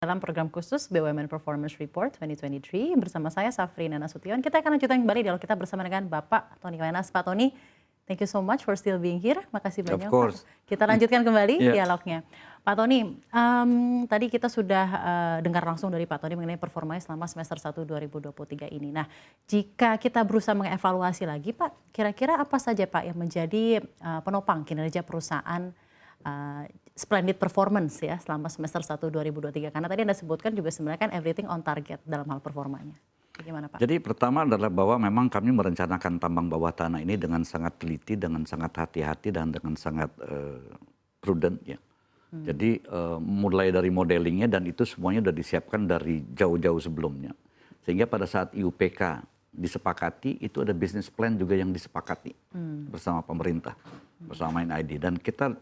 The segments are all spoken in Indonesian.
Dalam program khusus BUMN Performance Report 2023 bersama saya Safrina Nasution, kita akan lanjutkan kembali dialog kita bersama dengan Bapak Tony Wenas. Pak Tony, thank you so much for still being here. Makasih banyak Pak. Kita lanjutkan kembali dialognya. Pak Tony, tadi kita sudah dengar langsung dari Pak Tony mengenai performanya selama semester 1 2023 ini. Nah, jika kita berusaha mengevaluasi lagi Pak, kira-kira apa saja Pak yang menjadi penopang kinerja perusahaan splendid performance ya selama semester 1 2023, karena tadi Anda sebutkan juga sebenarnya kan everything on target dalam hal performanya. Bagaimana Pak? Jadi pertama adalah bahwa memang kami merencanakan tambang bawah tanah ini dengan sangat teliti, dengan sangat hati-hati dan dengan sangat prudent ya. Jadi mulai dari modelingnya dan itu semuanya sudah disiapkan dari jauh-jauh sebelumnya. Sehingga pada saat IUPK disepakati itu ada business plan juga yang disepakati bersama pemerintah, bersama NID, dan kita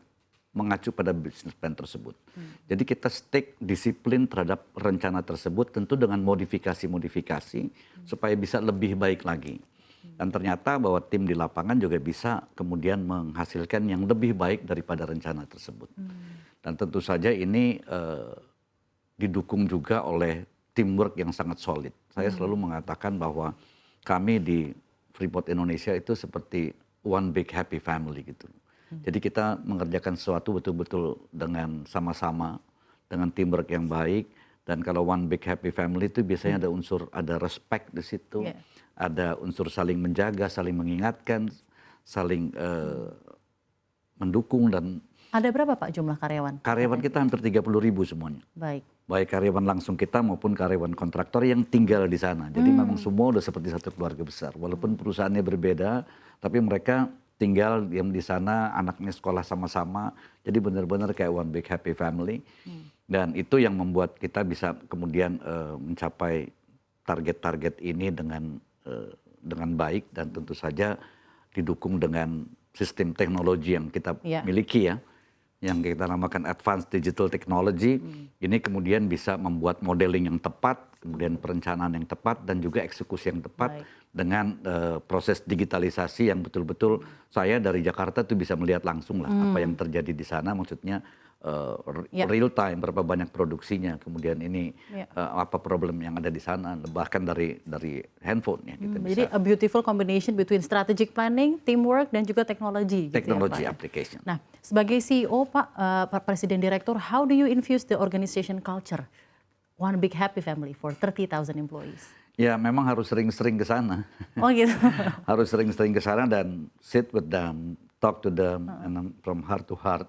mengacu pada business plan tersebut. Jadi kita stick disiplin terhadap rencana tersebut tentu dengan modifikasi-modifikasi supaya bisa lebih baik lagi. Dan ternyata bahwa tim di lapangan juga bisa kemudian menghasilkan yang lebih baik daripada rencana tersebut. Dan tentu saja ini didukung juga oleh teamwork yang sangat solid. Saya selalu mengatakan bahwa kami di Freeport Indonesia itu seperti one big happy family gitu. Jadi kita mengerjakan sesuatu betul-betul dengan sama-sama, dengan teamwork yang baik. Dan kalau one big happy family itu biasanya ada respect di situ, ada unsur saling menjaga, saling mengingatkan, saling mendukung. Dan ada berapa Pak jumlah karyawan? Karyawan kita hampir 30.000 semuanya. Baik. Baik karyawan langsung kita maupun karyawan kontraktor yang tinggal di sana. Jadi memang semua udah seperti satu keluarga besar. Walaupun perusahaannya berbeda, tapi mereka tinggal diam di sana, anaknya sekolah sama-sama. Jadi benar-benar kayak one big happy family. Dan itu yang membuat kita bisa kemudian mencapai target-target ini dengan baik dan tentu saja didukung dengan sistem teknologi yang kita miliki ya. Yang kita namakan advanced digital technology. Ini kemudian bisa membuat modeling yang tepat, kemudian perencanaan yang tepat dan juga eksekusi yang tepat. Dengan proses digitalisasi yang betul-betul saya dari Jakarta tuh bisa melihat langsung lah apa yang terjadi di sana, maksudnya real time, berapa banyak produksinya, kemudian ini apa problem yang ada di sana, bahkan dari handphone ya kita bisa. Jadi a beautiful combination between strategic planning, teamwork dan juga teknologi. Teknologi gitu ya, Pak, application. Nah, sebagai CEO Pak, Presiden Direktur, how do you infuse the organization culture? One big happy family for 30,000 employees. Ya memang harus sering-sering ke sana. Oh gitu. Harus sering-sering ke sana dan sit with them, talk to them, and from heart to heart.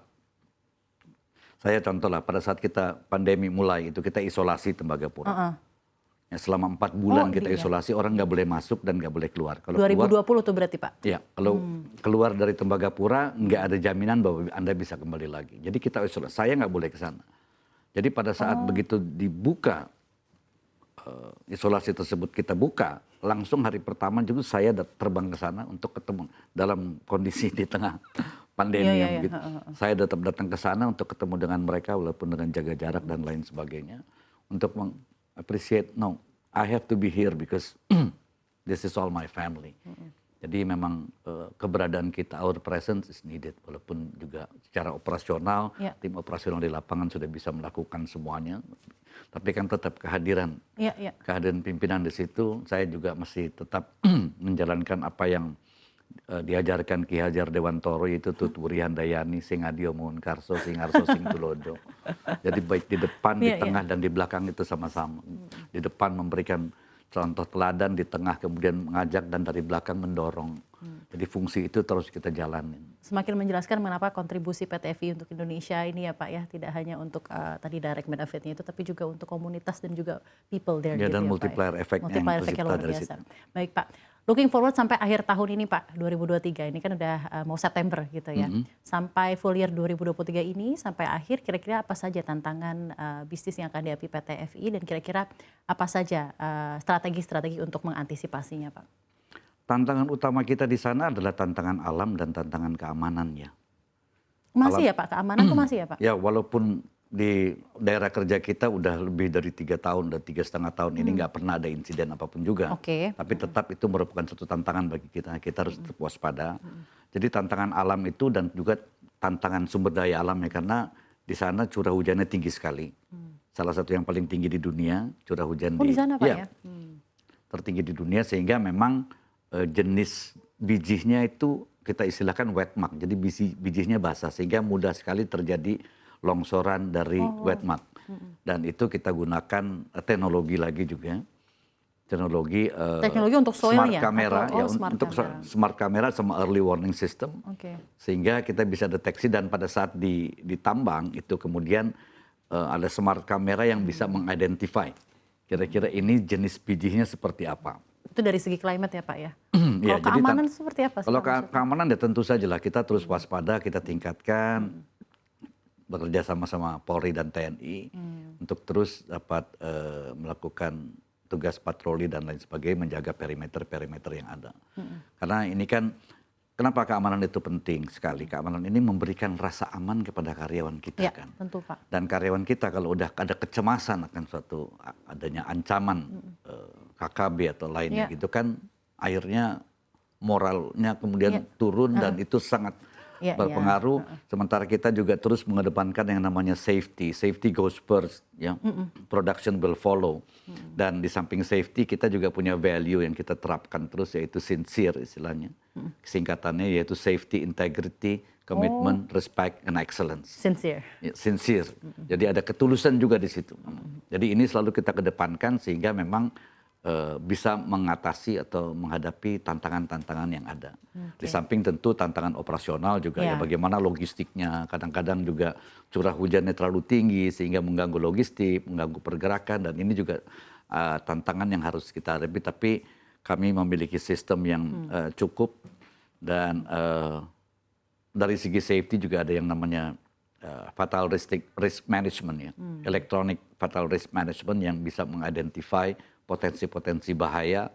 Saya contoh lah, pada saat kita pandemi mulai itu kita isolasi Tembagapura. Ya, selama 4 bulan kita isolasi, orang nggak boleh masuk dan nggak boleh keluar. Kalau 2020 tuh berarti Pak? Ya, kalau keluar dari Tembagapura nggak ada jaminan bahwa Anda bisa kembali lagi. Jadi kita isolasi, saya nggak boleh ke sana. Jadi pada saat begitu dibuka, isolasi tersebut kita buka, langsung hari pertama juga saya terbang ke sana untuk ketemu dalam kondisi di tengah pandemi yang begitu. Saya tetap datang ke sana untuk ketemu dengan mereka walaupun dengan jaga jarak dan lain sebagainya untuk appreciate, no, I have to be here because this is all my family. Jadi memang keberadaan kita, our presence is needed, walaupun juga secara operasional, tim operasional di lapangan sudah bisa melakukan semuanya. Tapi kan tetap kehadiran pimpinan di situ, saya juga masih tetap menjalankan apa yang diajarkan Ki Hajar Dewantoro, yaitu Tutwuri Handayani, Sing Adio Mohon Karso, Sing Arso Sing Tulodo. Jadi baik di depan, di tengah, dan di belakang itu sama-sama. Di depan memberikan contoh teladan, di tengah kemudian mengajak, dan dari belakang mendorong. Jadi fungsi itu terus kita jalanin. Semakin menjelaskan mengapa kontribusi PT FI untuk Indonesia ini ya Pak ya, tidak hanya untuk tadi direct benefitnya itu, tapi juga untuk komunitas dan juga people there. Ya, gitu dan ya, multiplier Pak, efeknya multiplier efeknya luar biasa. Baik Pak, looking forward sampai akhir tahun ini Pak, 2023 ini kan udah mau September gitu ya. Sampai full year 2023 ini, sampai akhir kira-kira apa saja tantangan bisnis yang akan dihadapi PT FI dan kira-kira apa saja strategi-strategi untuk mengantisipasinya Pak? Tantangan utama kita di sana adalah tantangan alam dan tantangan keamanan ya. Masih ya Pak, keamanan itu masih ya Pak? Ya, walaupun di daerah kerja kita udah lebih dari 3 tahun dan 3,5 tahun ini nggak pernah ada insiden apapun juga. Tapi tetap itu merupakan satu tantangan bagi kita. Kita harus tetap waspada. Jadi tantangan alam itu dan juga tantangan sumber daya alamnya, karena di sana curah hujannya tinggi sekali. salah satu yang paling tinggi di dunia, curah hujan di sana Pak ya? Tertinggi di dunia, sehingga memang jenis bijinya itu kita istilahkan wet mud, jadi bijinya basah sehingga mudah sekali terjadi longsoran dari wet mud. Dan itu kita gunakan teknologi lagi juga. Teknologi untuk soilnya? Smart kamera, untuk smart kamera sama early warning system. Sehingga kita bisa deteksi, dan pada saat ditambang itu kemudian ada smart kamera yang bisa mengidentify kira-kira ini jenis bijinya seperti apa. Itu dari segi climate ya Pak ya? Ya, kalau keamanan seperti apa? Kalau keamanan ya tentu saja lah, kita terus waspada, kita tingkatkan, bekerja sama-sama Polri dan TNI untuk terus dapat melakukan tugas patroli dan lain sebagainya, menjaga perimeter-perimeter yang ada. Karena ini kan, kenapa keamanan itu penting sekali? Keamanan ini memberikan rasa aman kepada karyawan kita kan. Tentu Pak. Dan karyawan kita kalau udah ada kecemasan akan suatu adanya ancaman KKB atau lainnya gitu kan, akhirnya moralnya kemudian turun dan itu sangat berpengaruh. Sementara kita juga terus mengedepankan yang namanya safety. Safety goes first, ya. Production will follow. Dan di samping safety kita juga punya value yang kita terapkan terus, yaitu sincere istilahnya. Singkatannya yaitu safety, integrity, commitment, respect, and excellence. Sincere. Ya, sincere. Jadi ada ketulusan juga di situ. Jadi ini selalu kita kedepankan sehingga memang bisa mengatasi atau menghadapi tantangan-tantangan yang ada. Di samping tentu tantangan operasional juga ya, bagaimana logistiknya. Kadang-kadang juga curah hujannya terlalu tinggi sehingga mengganggu logistik, mengganggu pergerakan, dan ini juga tantangan yang harus kita hadapi. Tapi kami memiliki sistem yang cukup, dan dari segi safety juga ada yang namanya fatal risk management ya, electronic fatal risk management yang bisa mengidentify potensi-potensi bahaya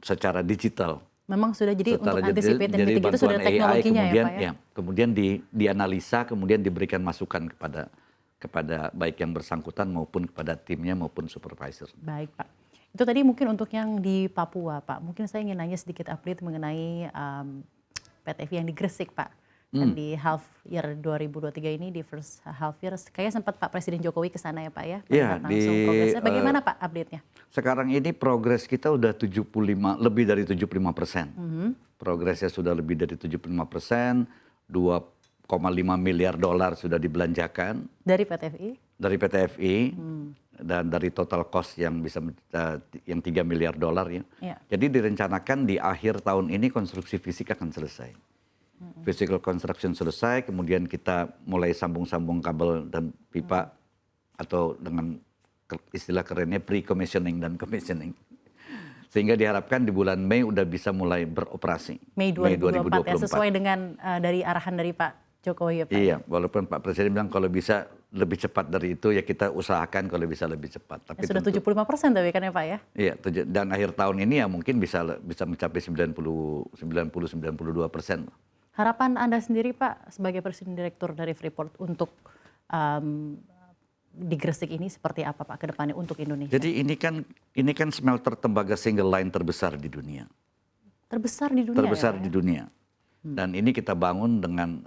secara digital. Memang sudah jadi untuk anticipate dan mitigate itu sudah teknologinya kemudian, ya Pak ya? Kemudian dianalisa, kemudian diberikan masukan kepada baik yang bersangkutan maupun kepada timnya maupun supervisor. Baik Pak. Itu tadi mungkin untuk yang di Papua Pak. Mungkin saya ingin nanya sedikit update mengenai PTFI yang di Gresik Pak. Dan di half year 2023 ini, di first half year, kayaknya sempat Pak Presiden Jokowi ke sana ya Pak ya? Iya, progresnya. Bagaimana Pak update-nya? Sekarang ini progres kita udah lebih dari 75%. Progresnya sudah lebih dari 75%, 2,5 miliar dolar sudah dibelanjakan. Dari PTFI? Dari PTFI, dan dari total cost yang bisa yang 3 miliar dolar ya. Jadi direncanakan di akhir tahun ini konstruksi fisik akan selesai. Physical construction selesai, kemudian kita mulai sambung-sambung kabel dan pipa, atau dengan istilah kerennya pre-commissioning dan commissioning. Sehingga diharapkan di bulan Mei udah bisa mulai beroperasi. Mei 2024 ya, sesuai dengan dari arahan dari Pak Jokowi ya Pak? Iya, walaupun Pak Presiden bilang kalau bisa lebih cepat dari itu ya kita usahakan kalau bisa lebih cepat. Tapi sudah 75% tapi kan ya Pak ya? Iya, dan akhir tahun ini ya mungkin bisa mencapai 90-92%. Harapan Anda sendiri Pak sebagai Presiden Direktur dari Freeport untuk di Gresik ini seperti apa Pak ke depannya untuk Indonesia? Jadi ini kan smelter tembaga single line terbesar di dunia. Terbesar di dunia? Terbesar di dunia. Dan ini kita bangun dengan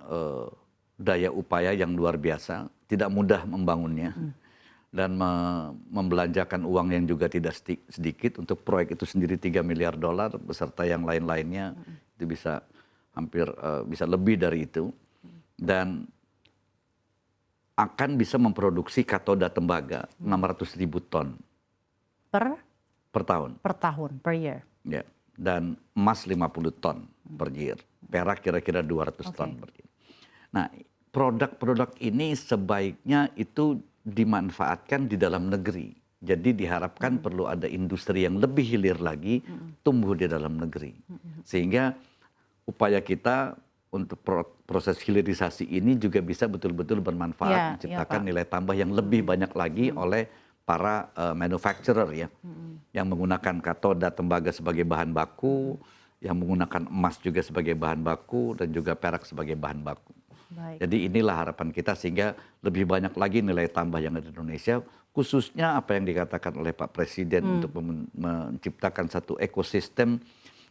daya upaya yang luar biasa, tidak mudah membangunnya. Dan membelanjakan uang yang juga tidak sedikit untuk proyek itu sendiri 3 miliar dolar beserta yang lain-lainnya itu bisa hampir bisa lebih dari itu, dan akan bisa memproduksi katoda tembaga 600.000 ton per tahun. Per tahun, per year. Ya, dan emas 50 ton per year, perak kira-kira 200 ton per year. Nah, produk-produk ini sebaiknya itu dimanfaatkan di dalam negeri. Jadi diharapkan perlu ada industri yang lebih hilir lagi tumbuh di dalam negeri, sehingga upaya kita untuk proses hilirisasi ini juga bisa betul-betul bermanfaat, menciptakan nilai tambah yang lebih banyak lagi oleh para manufacturer ya, yang menggunakan katoda tembaga sebagai bahan baku, yang menggunakan emas juga sebagai bahan baku, dan juga perak sebagai bahan baku. Jadi inilah harapan kita sehingga lebih banyak lagi nilai tambah yang ada di Indonesia, khususnya apa yang dikatakan oleh Pak Presiden untuk menciptakan satu ekosistem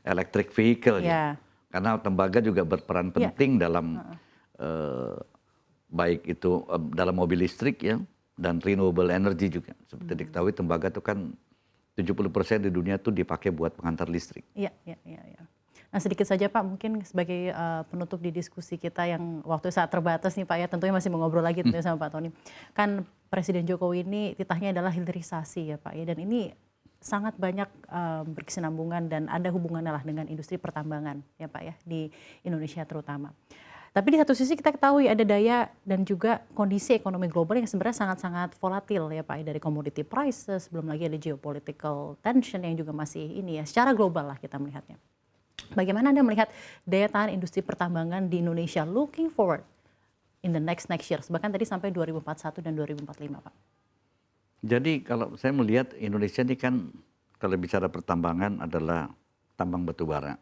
electric vehicle ya. Karena tembaga juga berperan penting dalam baik itu dalam mobil listrik ya, dan renewable energy juga. Seperti diketahui tembaga itu kan 70% di dunia tuh dipakai buat pengantar listrik. Iya, iya, iya. Ya. Nah sedikit saja Pak, mungkin sebagai penutup di diskusi kita yang waktu saat terbatas nih Pak ya, tentunya masih mau ngobrol lagi tentunya sama Pak Tony. Kan Presiden Jokowi ini titahnya adalah hilirisasi ya Pak ya, dan ini sangat banyak berkesinambungan dan ada hubungannya lah dengan industri pertambangan ya Pak ya, di Indonesia terutama. Tapi di satu sisi kita ketahui ada daya dan juga kondisi ekonomi global yang sebenarnya sangat-sangat volatil ya Pak, dari commodity prices, belum lagi ada geopolitical tension yang juga masih ini ya, secara global lah kita melihatnya. Bagaimana Anda melihat daya tahan industri pertambangan di Indonesia looking forward in the next years, bahkan tadi sampai 2041 dan 2045 Pak? Jadi kalau saya melihat Indonesia ini kan kalau bicara pertambangan adalah tambang batu bara.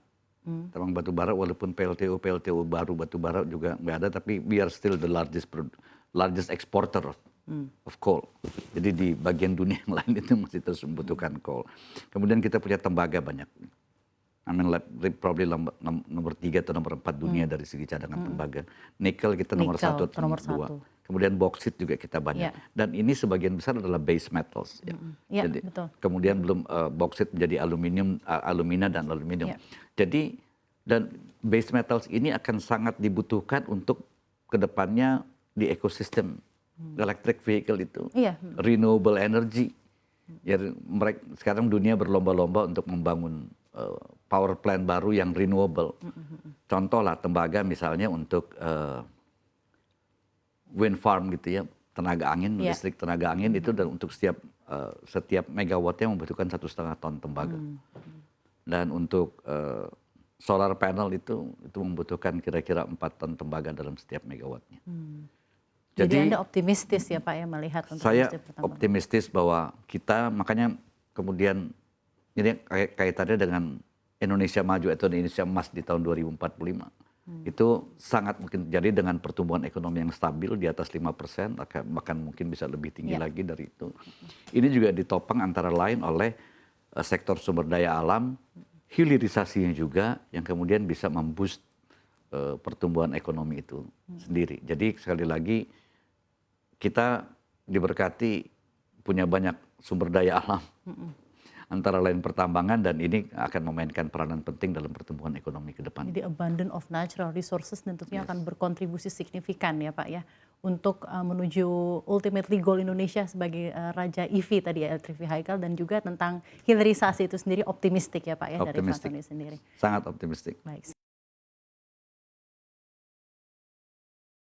Tambang batu bara walaupun PLTU baru batu bara juga nggak ada, tapi we are still the largest exporter of coal. Jadi di bagian dunia yang lain itu masih terus membutuhkan coal. Kemudian kita punya tembaga banyak. I mean probably nomor 3 atau nomor 4 dunia dari segi cadangan tembaga. Nikel kita nomor 1 atau nomor 2. Kemudian boksit juga kita banyak. Dan ini sebagian besar adalah base metals. Jadi betul. kemudian belum boksit menjadi alumina dan aluminium. Jadi dan base metals ini akan sangat dibutuhkan untuk kedepannya di ekosistem electric vehicle itu, renewable energy. Ya, sekarang dunia berlomba-lomba untuk membangun power plant baru yang renewable. Contoh lah tembaga misalnya untuk wind farm gitu ya, tenaga angin, listrik tenaga angin itu dan untuk setiap megawattnya membutuhkan 1,5 ton tembaga. Dan untuk solar panel itu membutuhkan kira-kira 4 ton tembaga dalam setiap megawattnya. Jadi Anda optimistis ya Pak ya melihat untuk saya industri pertambangan? Optimistis bahwa kita makanya kemudian ini kaitannya dengan Indonesia maju atau Indonesia emas di tahun 2045. Itu sangat mungkin jadi dengan pertumbuhan ekonomi yang stabil di atas 5%, bahkan mungkin bisa lebih tinggi lagi dari itu. Ini juga ditopang antara lain oleh sektor sumber daya alam, hilirisasinya juga yang kemudian bisa memboost pertumbuhan ekonomi itu sendiri. Jadi sekali lagi kita diberkati punya banyak sumber daya alam, antara lain pertambangan, dan ini akan memainkan peranan penting dalam pertumbuhan ekonomi ke depan. Jadi abundant of natural resources tentunya akan berkontribusi signifikan ya Pak ya untuk menuju ultimately goal Indonesia sebagai raja EV tadi ya, electric vehicle, dan juga tentang hilirisasi itu sendiri optimistik ya Pak ya, dari Pak Tony sendiri. Sangat optimistik. Baik.